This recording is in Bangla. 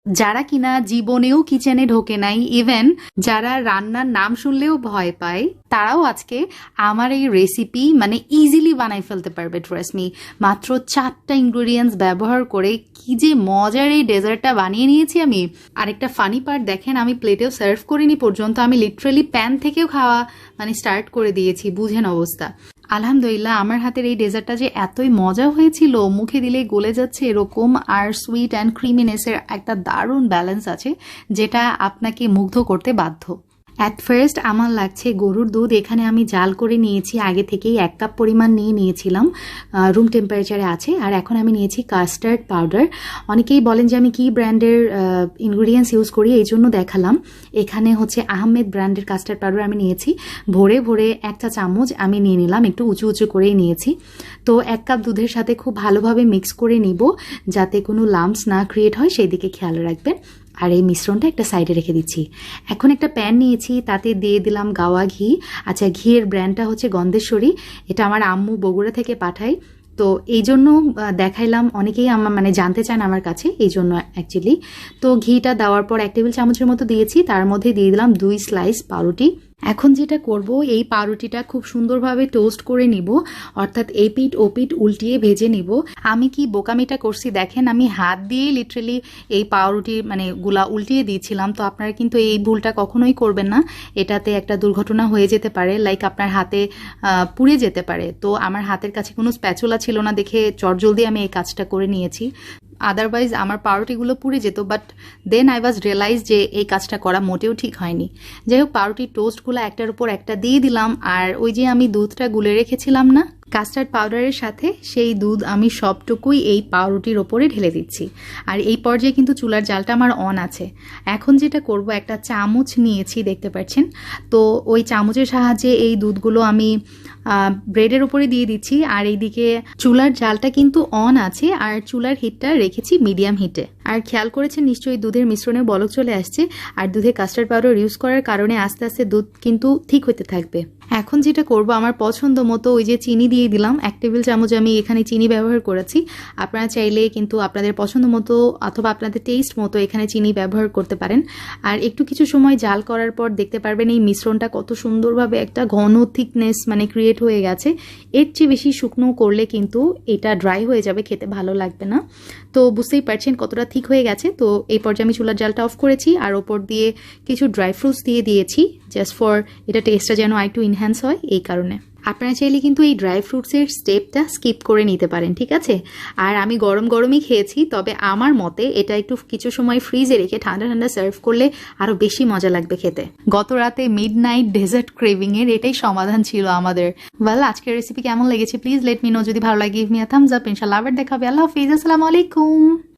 যারা কিনা জীবনেও কিচেনে ঢোকে নাই, ইভেন যারা রান্নার নাম শুনলেও ভয় পায়, তারাও আজকে আমার এই রেসিপি মানে ইজিলি বানাই ফেলতে পারবে। ট্রাস্ট মি, মাত্র 4টা ইনগ্রেডিয়েন্টস ব্যবহার করে কি যে মজার এই ডেজার্টটা বানিয়ে নিয়েছি আমি। আরেকটা ফানি পার্ট দেখেন, আমি প্লেটেও সার্ভ করিনি পর্যন্ত, আমি লিটারালি প্যান থেকেও খাওয়া মানে স্টার্ট করে দিয়েছি, বুঝেন অবস্থা। আলহামদুলিল্লাহ, আমার হাতের এই ডেজার্টটা যে এতই মজা হয়েছিল, মুখে দিলেই গলে যাচ্ছে এরকম, আর সুইট অ্যান্ড ক্রিমিনেসের একটা দারুণ ব্যালেন্স আছে যেটা আপনাকে মুগ্ধ করতে বাধ্য। অ্যাট ফার্স্ট আমার লাগছে গরুর দুধ। এখানে আমি জাল করে নিয়েছি আগে থেকেই, 1 কাপ পরিমাণ নিয়ে নিয়েছিলাম, রুম টেম্পারেচারে আছে। আর এখন আমি নিয়েছি কাস্টার্ড পাউডার। অনেকেই বলেন যে আমি কি ব্র্যান্ডের ইনগ্রিডিয়েন্টস ইউজ করি, এই জন্য দেখালাম। এখানে হচ্ছে আহমেদ ব্র্যান্ডের কাস্টার্ড পাউডার আমি নিয়েছি। ভরে ভরে 1 চা চামচ আমি নিয়ে নিলাম, একটু উঁচু উঁচু করেই নিয়েছি। তো 1 কাপ দুধের সাথে খুব ভালোভাবে মিক্স করে নিব, যাতে কোনো লাম্পস না ক্রিয়েট হয় সেই দিকে খেয়াল রাখবেন। আর এই মিশ্রণটা একটা সাইডে রেখে দিচ্ছি। এখন একটা প্যান নিয়েছি, তাতে দিয়ে দিলাম গাওয়া ঘি। আচ্ছা, ঘিয়ের ব্র্যান্ডটা হচ্ছে গন্ধেশ্বরী, এটা আমার আম্মু বগুড়া থেকে পাঠায়, তো এই জন্য দেখাইলাম। অনেকেই আমার মানে জানতে চান আমার কাছে, এই জন্য অ্যাকচুয়ালি। তো ঘিটা দেওয়ার পর 1 টেবিল চামচের মতো দিয়েছি, তার মধ্যে দিয়ে দিলাম 2 স্লাইস পাউরুটি। এখন যেটা করব, এই পাউরুটিটা খুব সুন্দরভাবে টোস্ট করে নিব, অর্থাৎ এই পিঠ ও পিঠ উল্টিয়ে ভেজে নিব। আমি কি বোকামিটা করছি দেখেন, আমি হাত দিয়ে লিটারালি এই পাউরুটি মানে গুলা উল্টিয়ে দিয়েছিলাম। তো আপনারা কিন্তু এই ভুলটা কখনোই করবেন না, এটাতে একটা দুর্ঘটনা হয়ে যেতে পারে, লাইক আপনার হাতে পুড়ে যেতে পারে। তো আমার হাতের কাছে কোনো স্প্যাচুলা ছিল না দেখে চটজলদি আমি এই কাজটা করে নিয়েছি, আদারওয়াইজ আমার পাউরুটিগুলো পুড়ে যেত। But then I was realize যে এই কাজটা করা মোটেও ঠিক হয়নি। যাই হোক, পাউরুটির টোস্টগুলো একটার উপর একটা দিয়ে দিলাম, আর ওই যে আমি দুধটা গুলে রেখেছিলাম না কাস্টার্ড পাউডারের সাথে, সেই দুধ আমি সবটুকুই এই পাউরুটির ওপরে ঢেলে দিচ্ছি। আর এই পর্যায়ে কিন্তু চুলার জালটা আমার অন আছে। এখন যেটা করব, একটা চামচ নিয়েছি দেখতে পাচ্ছেন, তো ওই চামচের সাহায্যে এই দুধগুলো আমি ব্রেডের উপরে দিয়ে দিচ্ছি। আর এইদিকে চুলার জালটা কিন্তু অন আছে, আর চুলার হিটটা রেখেছি মিডিয়াম হিটে। আর খেয়াল করেছেন নিশ্চয়ই, দুধের মিশ্রণে বলক চলে আসছে, আর দুধে কাস্টার্ড পাউডার ইউজ করার কারণে আস্তে আস্তে দুধ কিন্তু ঠিক হতে থাকবে। এখন যেটা করব, আমার পছন্দ মতো ওই যে চিনি দিয়ে দিলাম, 1 টেবিল চামচ আমি এখানে চিনি ব্যবহার করেছি। আপনারা চাইলে কিন্তু আপনাদের পছন্দ মতো অথবা আপনাদের টেস্ট মতো এখানে চিনি ব্যবহার করতে পারেন। আর একটু কিছু সময় জাল করার পর দেখতে পারবেন এই মিশ্রণটা কত সুন্দরভাবে একটা ঘন থিকনেস মানে ক্রিয়েট হয়ে গেছে। এর চেয়ে বেশি শুকনো করলে কিন্তু এটা ড্রাই হয়ে যাবে, খেতে ভালো লাগবে না। তো বুঝতেই পারছেন কতটা ঠিক হয়ে গেছে। তো এই পর্যায়ে আমি চুলার জালটা অফ করেছি, আর ওপর দিয়ে কিছু ড্রাই ফ্রুটস দিয়ে দিয়েছি, জাস্ট ফর এটা টেস্টটা যেন আরেকটু ইনহ্যান্স হয় এই কারণে। আপনারা চাইলে কিন্তু এই ড্রাই ফ্রুটসের স্টেপটা স্কিপ করে নিতে পারেন, ঠিক আছে। আর আমি গরম গরমই খেয়েছি, তবে আমার মতে এটা একটু কিছু সময় ফ্রিজে রেখে ঠান্ডা ঠান্ডা সার্ভ করলে আরো বেশি মজা লাগবে খেতে। গত রাতে মিডনাইট ডেজার্ট ক্রেভিং এর এটাই সমাধান ছিল আমাদের। ওয়েল, আজকের রেসিপি কেমন লেগেছে প্লিজ লেট মি নো। যদি ভালো লাগে give me a Thums up. ইনশাআল্লাহ আবার দেখা হবে। আল্লাহ হাফেজ, আসসালামু আলাইকুম।